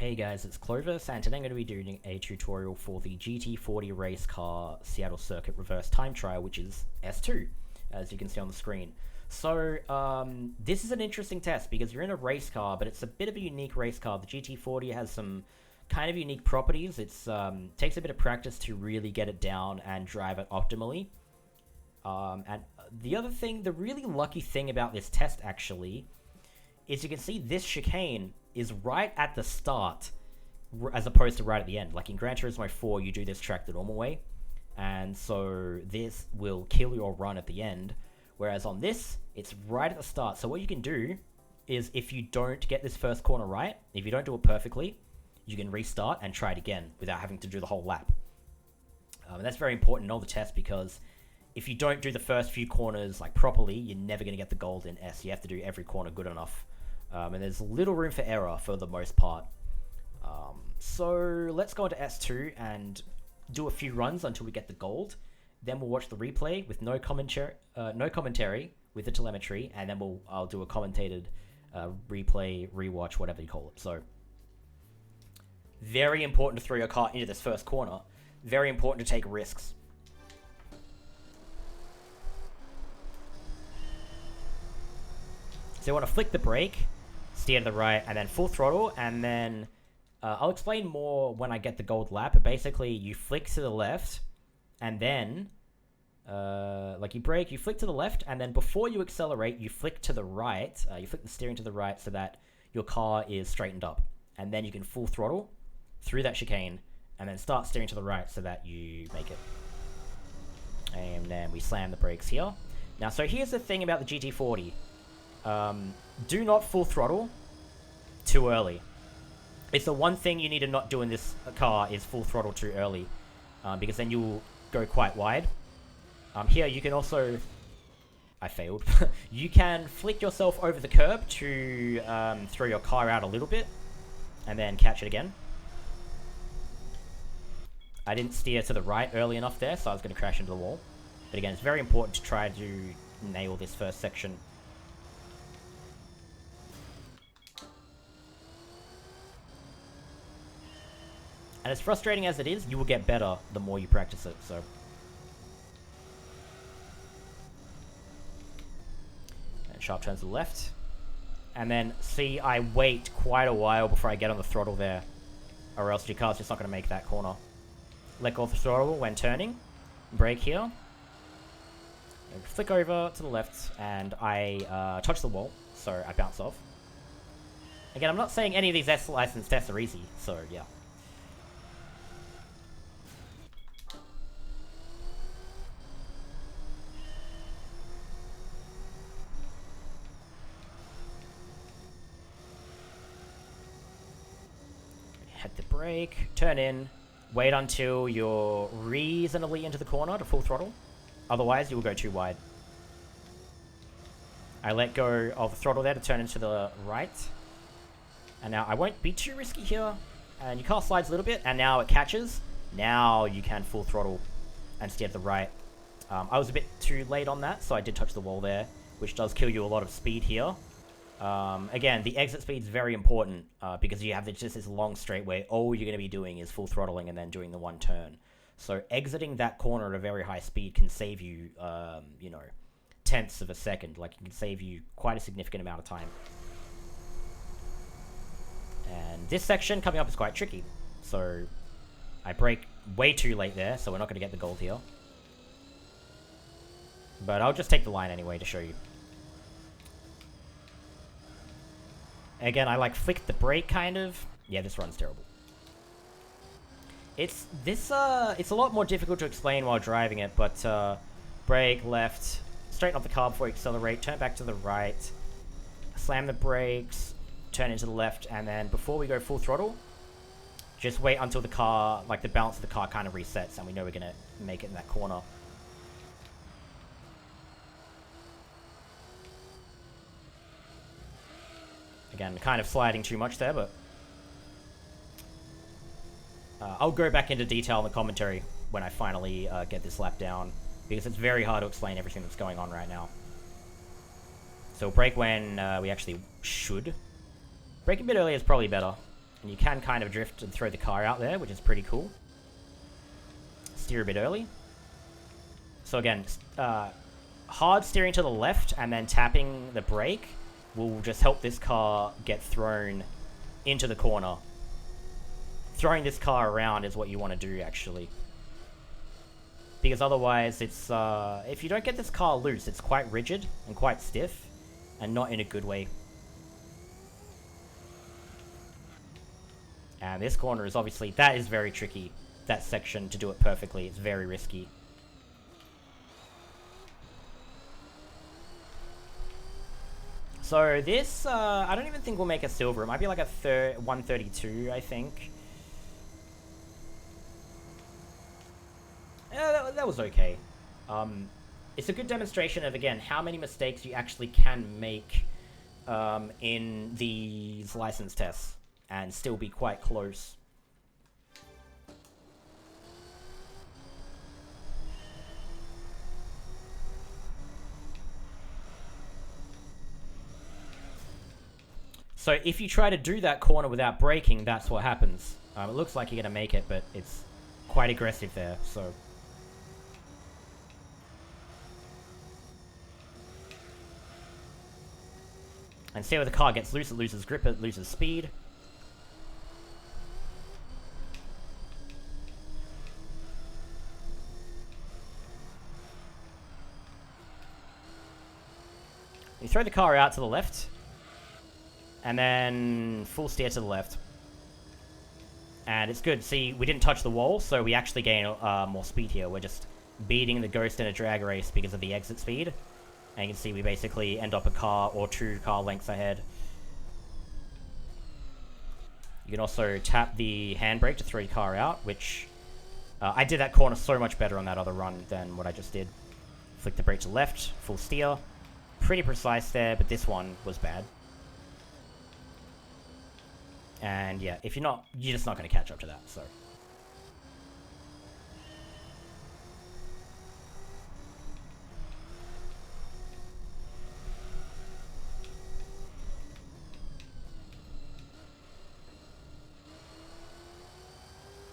Hey guys, it's Clovis, and today I'm going to be doing a tutorial for the GT40 race car Seattle Circuit reverse time trial, which is S2, as you can see on the screen. So, this is an interesting test because you're in a race car, but it's a bit of a unique race car. The GT40 has some kind of unique properties. It's takes a bit of practice to really get it down and drive it optimally. And the other thing, the really lucky thing about this test actually, is you can see this chicane is right at the start as opposed to right at the end. Like in Gran Turismo 4, you do this track the normal way, and so this will kill your run at the end, whereas on this, it's right at the start. So what you can do is, if you don't get this first corner right, if you don't do it perfectly, you can restart and try it again without having to do the whole lap. And that's very important in all the tests, because if you don't do the first few corners like properly, you're never going to get the gold in S. You have to do every corner good enough. And there's little room for error for the most part. So let's go into S2 and do a few runs until we get the gold. Then we'll watch the replay with no commentary with the telemetry, and then I'll do a commentated replay, rewatch, whatever you call it. So very important to throw your car into this first corner. Very important to take risks. So you want to flick the brake, steer to the right, and then full throttle, and then I'll explain more when I get the gold lap, but basically you flick to the left, and then like you brake, you flick to the left, and then before you accelerate, you flick to the right, you flick the steering to the right so that your car is straightened up, and then you can full throttle through that chicane, and then start steering to the right so that you make it. And then we slam the brakes here. Now, so here's the thing about the GT40. Do not full throttle too early. It's the one thing you need to not do in this car, is full throttle too early, because then you'll go quite wide. Here you can also, I failed. You can flick yourself over the curb to throw your car out a little bit, and then catch it again. I didn't steer to the right early enough there, so I was going to crash into the wall. But again, it's very important to try to nail this first section. And as frustrating as it is, you will get better the more you practice it, so. And sharp turns to the left. And then, see, I wait quite a while before I get on the throttle there, or else your car's just not going to make that corner. Let go of the throttle when turning. Brake here. And flick over to the left, and I touch the wall, so I bounce off. Again, I'm not saying any of these S license tests are easy, so yeah. Hit the brake, turn in, wait until you're reasonably into the corner to full throttle. Otherwise, you will go too wide. I let go of the throttle there to turn into the right. And now I won't be too risky here. And your car slides a little bit, and now it catches. Now you can full throttle and steer to the right. I was a bit too late on that, so I did touch the wall there, which does kill you a lot of speed here. Again, the exit speed is very important, because you have just this long straight where all you're going to be doing is full throttling and then doing the one turn. So exiting that corner at a very high speed can save you, you know, tenths of a second. Like, it can save you quite a significant amount of time. And this section coming up is quite tricky. So I brake way too late there, so we're not going to get the gold here. But I'll just take the line anyway to show you. Again, I like flicked the brake kind of. Yeah, this run's terrible. It's a lot more difficult to explain while driving it, but brake left, straighten off the car before you accelerate, turn back to the right, slam the brakes, turn into the left, and then before we go full throttle, just wait until the car, like the balance of the car kind of resets, and we know we're gonna make it in that corner. Again, kind of sliding too much there, but I'll go back into detail in the commentary when I finally get this lap down, because it's very hard to explain everything that's going on right now. So brake when we actually should. Brake a bit earlier is probably better. And you can kind of drift and throw the car out there, which is pretty cool. Steer a bit early. So again, hard steering to the left and then tapping the brake will just help this car get thrown into the corner. Throwing this car around is what you want to do, actually. Because otherwise, it's if you don't get this car loose, it's quite rigid and quite stiff, and not in a good way. And this corner is obviously, that is very tricky. That section, to do it perfectly, it's very risky. So this, I don't even think we'll make a silver. It might be like a 132, I think. Yeah, that was okay. It's a good demonstration of, again, how many mistakes you actually can make in these license tests and still be quite close. So if you try to do that corner without braking, that's what happens. It looks like you're going to make it, but it's quite aggressive there, so... And see where the car gets loose, it loses grip, it loses speed. You throw the car out to the left. And then full steer to the left. And it's good. See, we didn't touch the wall, so we actually gain more speed here. We're just beating the Ghost in a drag race because of the exit speed. And you can see we basically end up a car or 2 car lengths ahead. You can also tap the handbrake to throw your car out, which... I did that corner so much better on that other run than what I just did. Flick the brake to left, full steer. Pretty precise there, but this one was bad. And yeah, if you're not, you're just not going to catch up to that, so.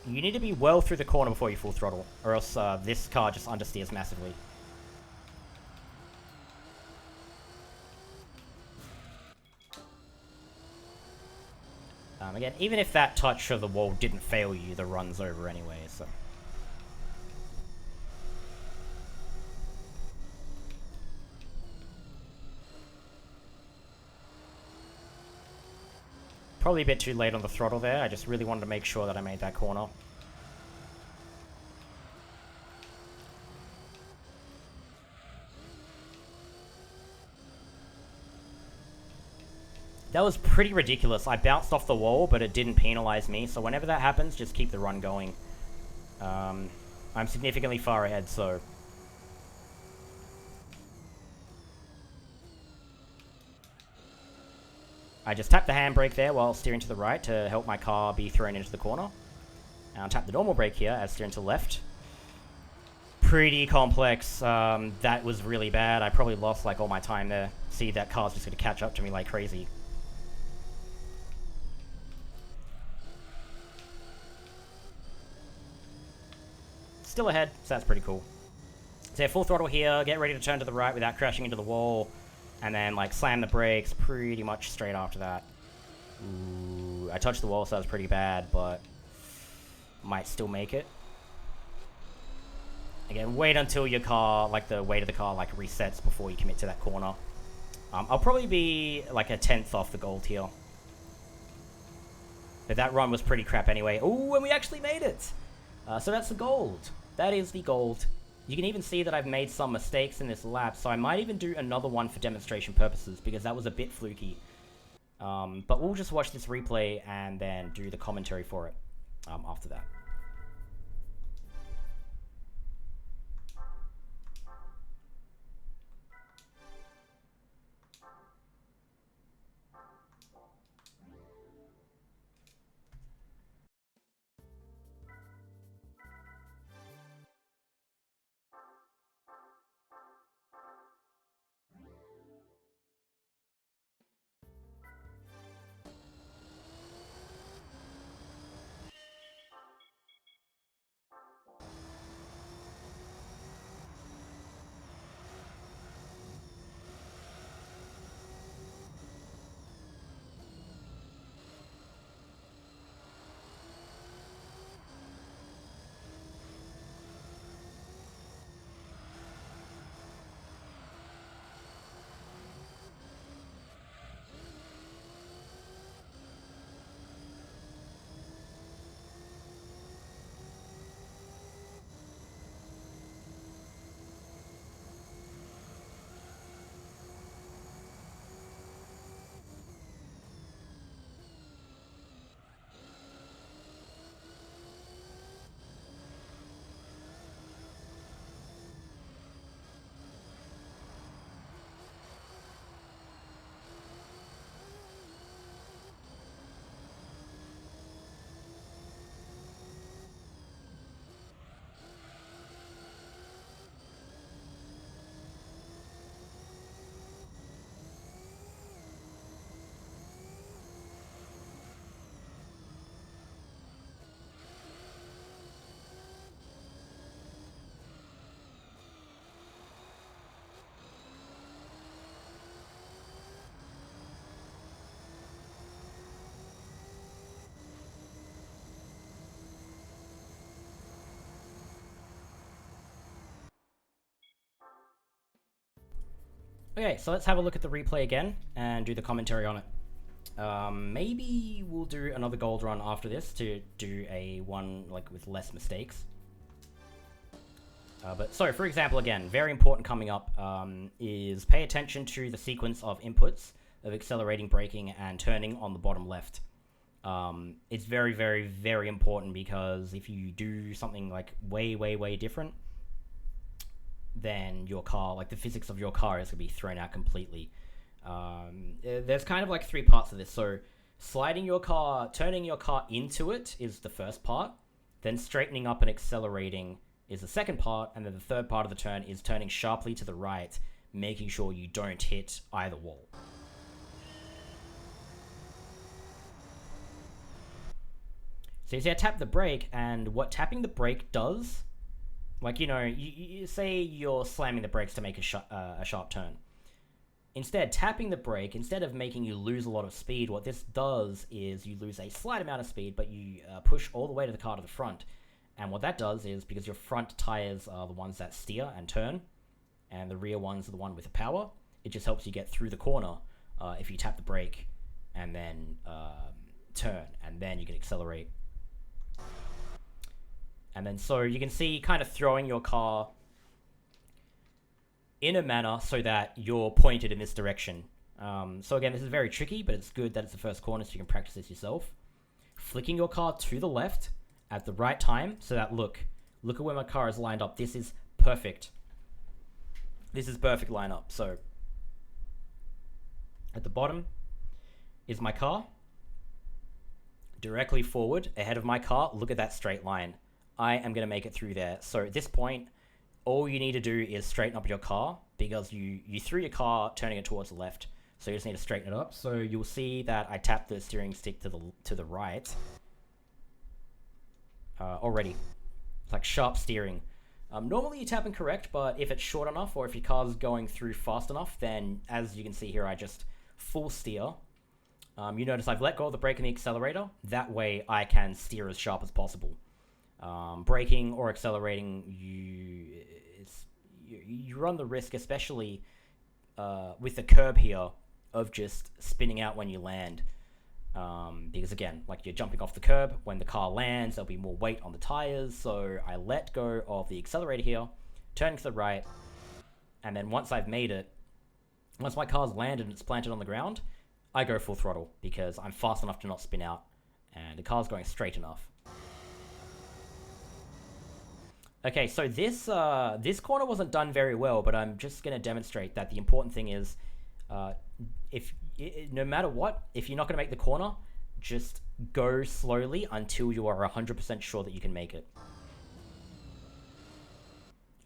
You need to be well through the corner before you full throttle, or else this car just understeers massively. Again, even if that touch of the wall didn't fail you, the run's over anyway, so... Probably a bit too late on the throttle there. I just really wanted to make sure that I made that corner. That was pretty ridiculous. I bounced off the wall, but it didn't penalize me. So whenever that happens, just keep the run going. I'm significantly far ahead, so... I just tapped the handbrake there while steering to the right to help my car be thrown into the corner. And I'll tap the normal brake here as steering to the left. Pretty complex. That was really bad. I probably lost like all my time there. See, that car's just going to catch up to me like crazy. Still ahead, so that's pretty cool. So yeah, full throttle here, get ready to turn to the right without crashing into the wall, and then like slam the brakes pretty much straight after that. Ooh, I touched the wall, so that was pretty bad, but might still make it. Again, wait until your car, like the weight of the car, like resets before you commit to that corner. I'll probably be like a 10th off the gold here. But that run was pretty crap anyway. Ooh, and we actually made it! So that's the gold. That is the gold. You can even see that I've made some mistakes in this lap, so I might even do another one for demonstration purposes, because that was a bit fluky. But we'll just watch this replay and then do the commentary for it after that. Okay, so let's have a look at the replay again and do the commentary on it. Maybe we'll do another gold run after this to do a one like with less mistakes. But so, for example, again, very important coming up is pay attention to the sequence of inputs of accelerating, braking, and turning on the bottom left. It's very, very, very important because if you do something like way, way, way different, then your car, like the physics of your car, is going to be thrown out completely. There's kind of like three parts of this. So sliding your car, turning your car into it is the first part. Then straightening up and accelerating is the second part. And then the third part of the turn is turning sharply to the right, making sure you don't hit either wall. So you see I tap the brake, and what tapping the brake does, like, you say you're slamming the brakes to make a sharp turn. Instead, tapping the brake, instead of making you lose a lot of speed, what this does is you lose a slight amount of speed, but you push all the way to the car to the front. And what that does is, because your front tires are the ones that steer and turn, and the rear ones are the one with the power, it just helps you get through the corner if you tap the brake and then turn, and then you can accelerate. And then so you can see kind of throwing your car in a manner so that you're pointed in this direction. So again, this is very tricky, but it's good that it's the first corner so you can practice this yourself. Flicking your car to the left at the right time so that, look at where my car is lined up. This is perfect. This is perfect lineup. So at the bottom is my car. Directly forward, ahead of my car, look at that straight line. I am going to make it through there. So at this point, all you need to do is straighten up your car because you threw your car turning it towards the left. So you just need to straighten it up. So you'll see that I tapped the steering stick to the right already. It's like sharp steering. Normally you tap incorrect, but if it's short enough or if your car's going through fast enough, then as you can see here, I just full steer. You notice I've let go of the brake and the accelerator. That way I can steer as sharp as possible. Braking or accelerating, you run the risk, especially with the curb here, of just spinning out when you land. Because again, like you're jumping off the curb, when the car lands, there'll be more weight on the tires. So I let go of the accelerator here, turn to the right, and then once I've made it, once my car's landed and it's planted on the ground, I go full throttle because I'm fast enough to not spin out, and the car's going straight enough. Okay, so this corner wasn't done very well, but I'm just going to demonstrate that the important thing is, no matter what, if you're not going to make the corner, just go slowly until you are 100% sure that you can make it.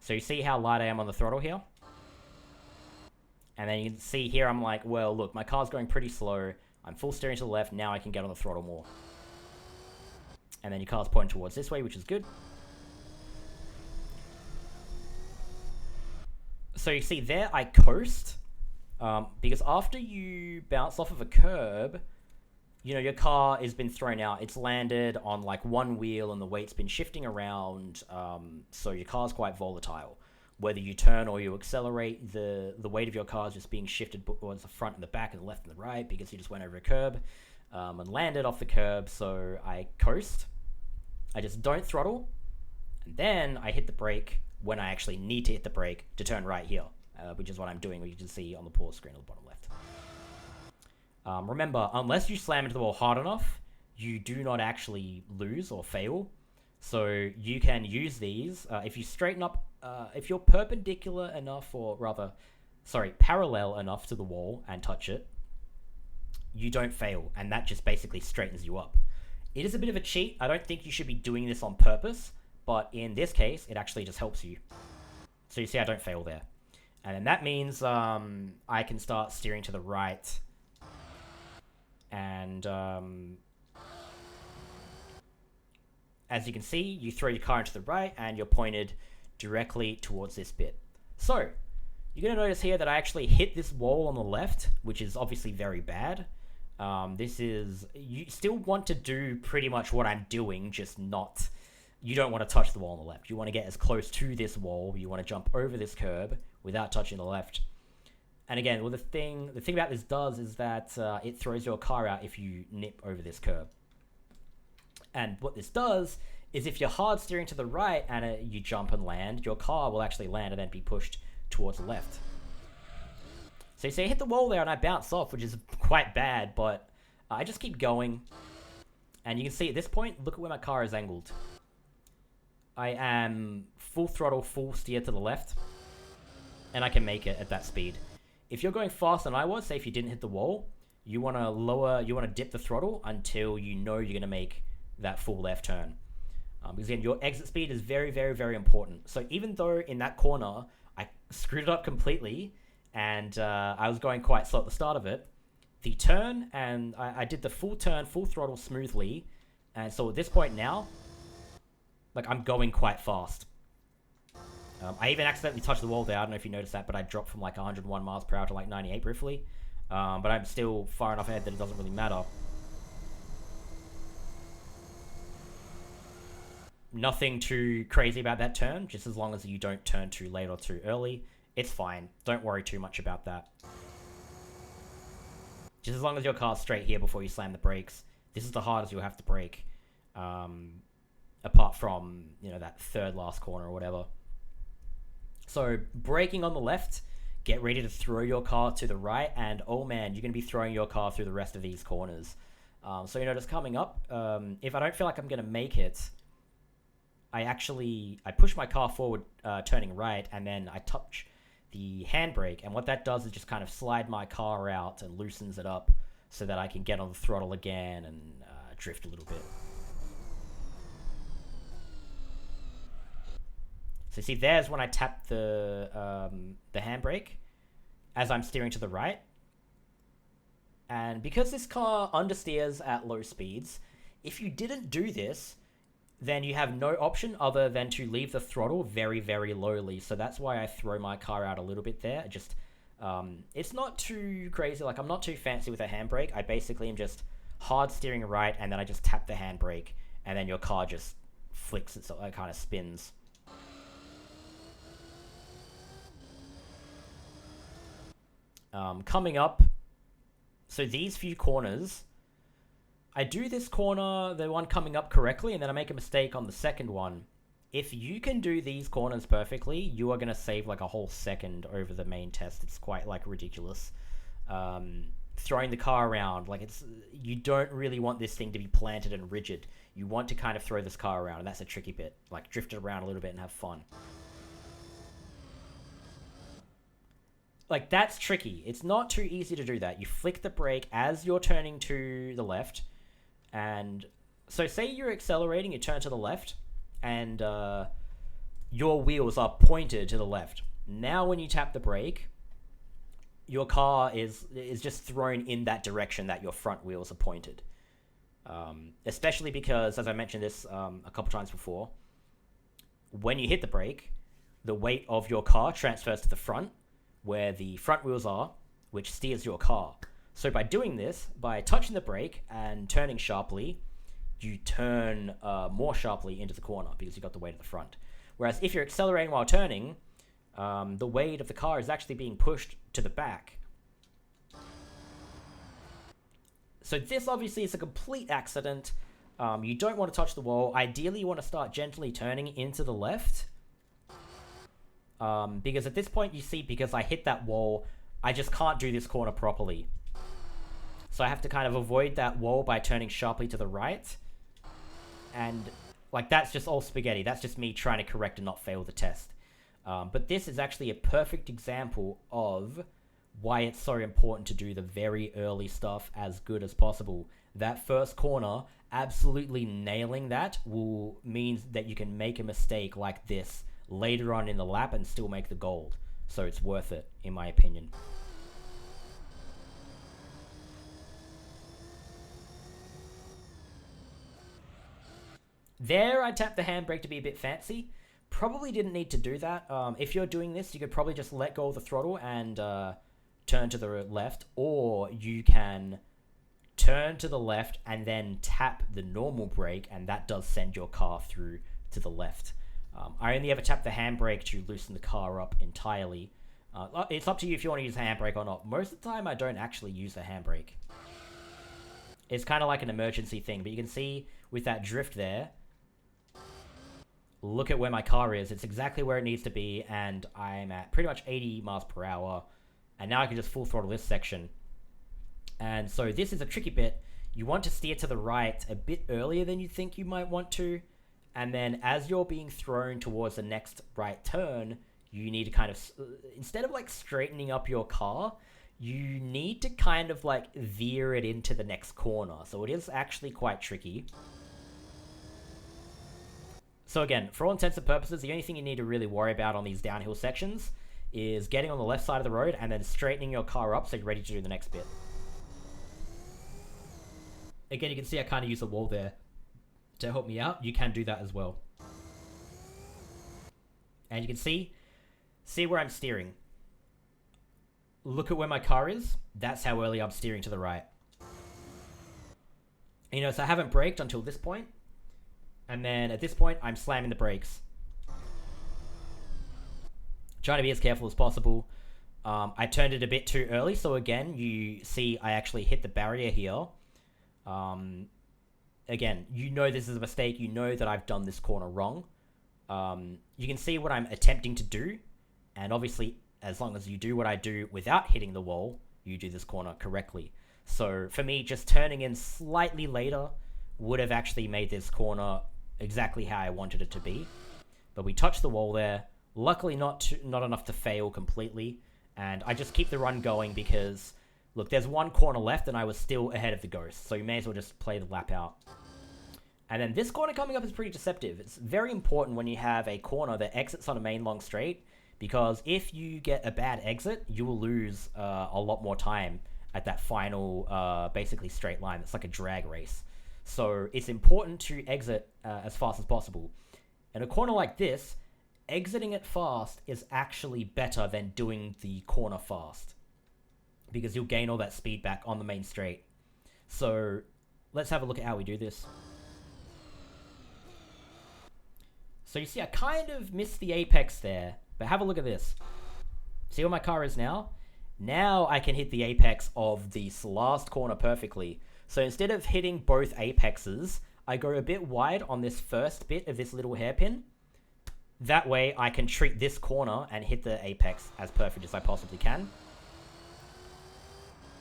So you see how light I am on the throttle here? And then you can see here I'm like, well, look, my car's going pretty slow. I'm full steering to the left. Now I can get on the throttle more. And then your car's pointing towards this way, which is good. So you see there, I coast, because after you bounce off of a curb, your car has been thrown out. It's landed on like one wheel and the weight's been shifting around, so your car's quite volatile. Whether you turn or you accelerate, the weight of your car is just being shifted towards the front and the back and the left and the right because you just went over a curb and landed off the curb. So I coast. I just don't throttle, and then I hit the brake when I actually need to hit the brake to turn right here, which is what I'm doing, which you can see on the pause screen on the bottom left. Remember, unless you slam into the wall hard enough, you do not actually lose or fail. So you can use these, if you straighten up, if you're perpendicular enough, parallel enough to the wall and touch it, you don't fail, and that just basically straightens you up. It is a bit of a cheat. I don't think you should be doing this on purpose, but in this case, it actually just helps you. So you see I don't fail there. And then that means I can start steering to the right. And as you can see, you throw your car into the right and you're pointed directly towards this bit. So you're going to notice here that I actually hit this wall on the left, which is obviously very bad. You still want to do pretty much what I'm doing, just not... You don't want to touch the wall on the left. You want to get as close to this wall. You want to jump over this curb without touching the left. And again, well, the thing about this does is that it throws your car out if you nip over this curb. And what this does is if you're hard steering to the right and you jump and land, your car will actually land and then be pushed towards the left. So you see, I hit the wall there and I bounce off, which is quite bad, but I just keep going. And you can see at this point, look at where my car is angled. I am full throttle, full steer to the left, and I can make it at that speed. If you're going faster than I was, say if you didn't hit the wall, you want to dip the throttle until you know you're going to make that full left turn. Because again, your exit speed is very, very, very important. So even though in that corner, I screwed it up completely, and I was going quite slow at the start of it, the turn, and I did the full turn, full throttle smoothly, and so at this point now, like, I'm going quite fast. I even accidentally touched the wall there. I don't know if you noticed that, but I dropped from like 101 miles per hour to like 98 briefly. But I'm still far enough ahead that it doesn't really matter. Nothing too crazy about that turn, just as long as you don't turn too late or too early. It's fine. Don't worry too much about that. Just as long as your car's straight here before you slam the brakes. This is the hardest you'll have to brake. Apart from, you know, that third last corner or whatever. So, braking on the left, get ready to throw your car to the right, and oh man, you're going to be throwing your car through the rest of these corners. So you notice coming up, if I don't feel like I'm going to make it, I push my car forward, turning right, and then I touch the handbrake, and what that does is just kind of slide my car out and loosens it up so that I can get on the throttle again and drift a little bit. So see, there's when I tap the handbrake as I'm steering to the right. And because this car understeers at low speeds, if you didn't do this, then you have no option other than to leave the throttle very, very lowly. So that's why I throw my car out a little bit there. Just, it's not too crazy. Like, I'm not too fancy with a handbrake. I basically am just hard steering right, and then I just tap the handbrake, and then your car just flicks itself, it kind of spins. Coming up, so these few corners, I do this corner, the one coming up correctly, and then I make a mistake on the second one. If you can do these corners perfectly, you are going to save like a whole second over the main test. It's quite like ridiculous. Throwing the car around, like, you don't really want this thing to be planted and rigid. You want to kind of throw this car around, and that's a tricky bit. Like, drift it around a little bit and have fun. Like, that's tricky. It's not too easy to do that. You flick the brake as you're turning to the left. And so say you're accelerating, you turn to the left, and your wheels are pointed to the left. Now when you tap the brake, your car is just thrown in that direction that your front wheels are pointed. Especially because, as I mentioned this a couple times before, when you hit the brake, the weight of your car transfers to the front, where the front wheels are, which steers your car. So by doing this, by touching the brake and turning sharply, you turn more sharply into the corner because you've got the weight at the front. Whereas if you're accelerating while turning, the weight of the car is actually being pushed to the back. So this obviously is a complete accident. You don't want to touch the wall. Ideally, you want to start gently turning into the left. Because at this point, you see, because I hit that wall, I just can't do this corner properly. So I have to kind of avoid that wall by turning sharply to the right. And, like, that's just all spaghetti. That's just me trying to correct and not fail the test. But this is actually a perfect example of why it's so important to do the very early stuff as good as possible. That first corner, absolutely nailing that will mean that you can make a mistake like this later on in the lap and still make the gold. So it's worth it, in my opinion. There, I tapped the handbrake to be a bit fancy. Probably didn't need to do that. If you're doing this, you could probably just let go of the throttle and turn to the left, or you can turn to the left and then tap the normal brake, and that does send your car through to the left. I only ever tap the handbrake to loosen the car up entirely, It's up to you if you want to use a handbrake or not. Most of the time, I don't actually use a handbrake. It's kind of like an emergency thing, but you can see with that drift there, look at where my car is. It's exactly where it needs to be, and I'm at pretty much 80 miles per hour, and now I can just full throttle this section. And so this is a tricky bit. You want to steer to the right a bit earlier than you think you might want to, and then as you're being thrown towards the next right turn, you need to kind of, instead of like straightening up your car, you need to kind of like veer it into the next corner. So it is actually quite tricky. So again, for all intents and purposes, the only thing you need to really worry about on these downhill sections is getting on the left side of the road and then straightening your car up so you're ready to do the next bit. Again, you can see I kind of use the wall there to help me out. You can do that as well. And you can see where I'm steering. Look at where my car is. That's how early I'm steering to the right. You know, so I haven't braked until this point. And then at this point, I'm slamming the brakes. Trying to be as careful as possible. I turned it a bit too early. So again, you see I actually hit the barrier here. Again, you know this is a mistake. You know that I've done this corner wrong. You can see what I'm attempting to do. And obviously, as long as you do what I do without hitting the wall, you do this corner correctly. So for me, just turning in slightly later would have actually made this corner exactly how I wanted it to be. But we touched the wall there. Luckily, not enough to fail completely. And I just keep the run going because, look, there's one corner left and I was still ahead of the Ghost. So you may as well just play the lap out. And then this corner coming up is pretty deceptive. It's very important when you have a corner that exits on a main long straight, because if you get a bad exit, you will lose a lot more time at that final, basically straight line. It's like a drag race. So it's important to exit as fast as possible. In a corner like this, exiting it fast is actually better than doing the corner fast, because you'll gain all that speed back on the main straight. So let's have a look at how we do this. So you see I kind of missed the apex there, but have a look at this. See where my car is now? Now I can hit the apex of this last corner perfectly. So instead of hitting both apexes, I go a bit wide on this first bit of this little hairpin. That way I can treat this corner and hit the apex as perfect as I possibly can.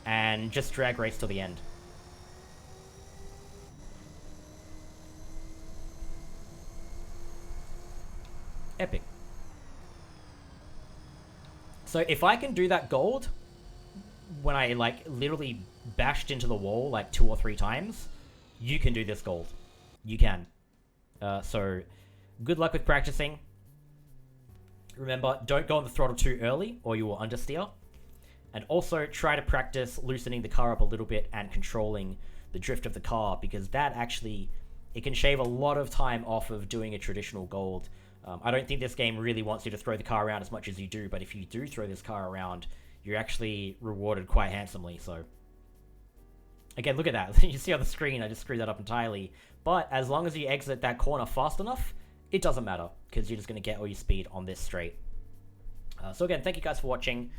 And just drag race till the end. Epic. So if I can do that gold when I like literally bashed into the wall like 2 or 3 times, you can do this gold. You can. So good luck with practicing. Remember, don't go on the throttle too early or you will understeer. And also try to practice loosening the car up a little bit and controlling the drift of the car, because that actually, it can shave a lot of time off of doing a traditional gold. I don't think this game really wants you to throw the car around as much as you do, but if you do throw this car around, you're actually rewarded quite handsomely. So again, look at that. You see on the screen, I just screwed that up entirely. But as long as you exit that corner fast enough, it doesn't matter, because you're just going to get all your speed on this straight. So again, thank you guys for watching.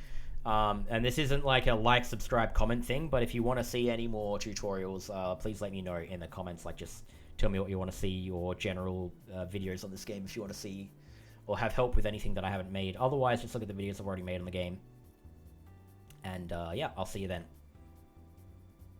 And this isn't like a like, subscribe, comment thing, but if you want to see any more tutorials, please let me know in the comments. Like, just tell me what you want to see, or general videos on this game if you want to see, or have help with anything that I haven't made. Otherwise, just look at the videos I've already made on the game. And yeah, I'll see you then.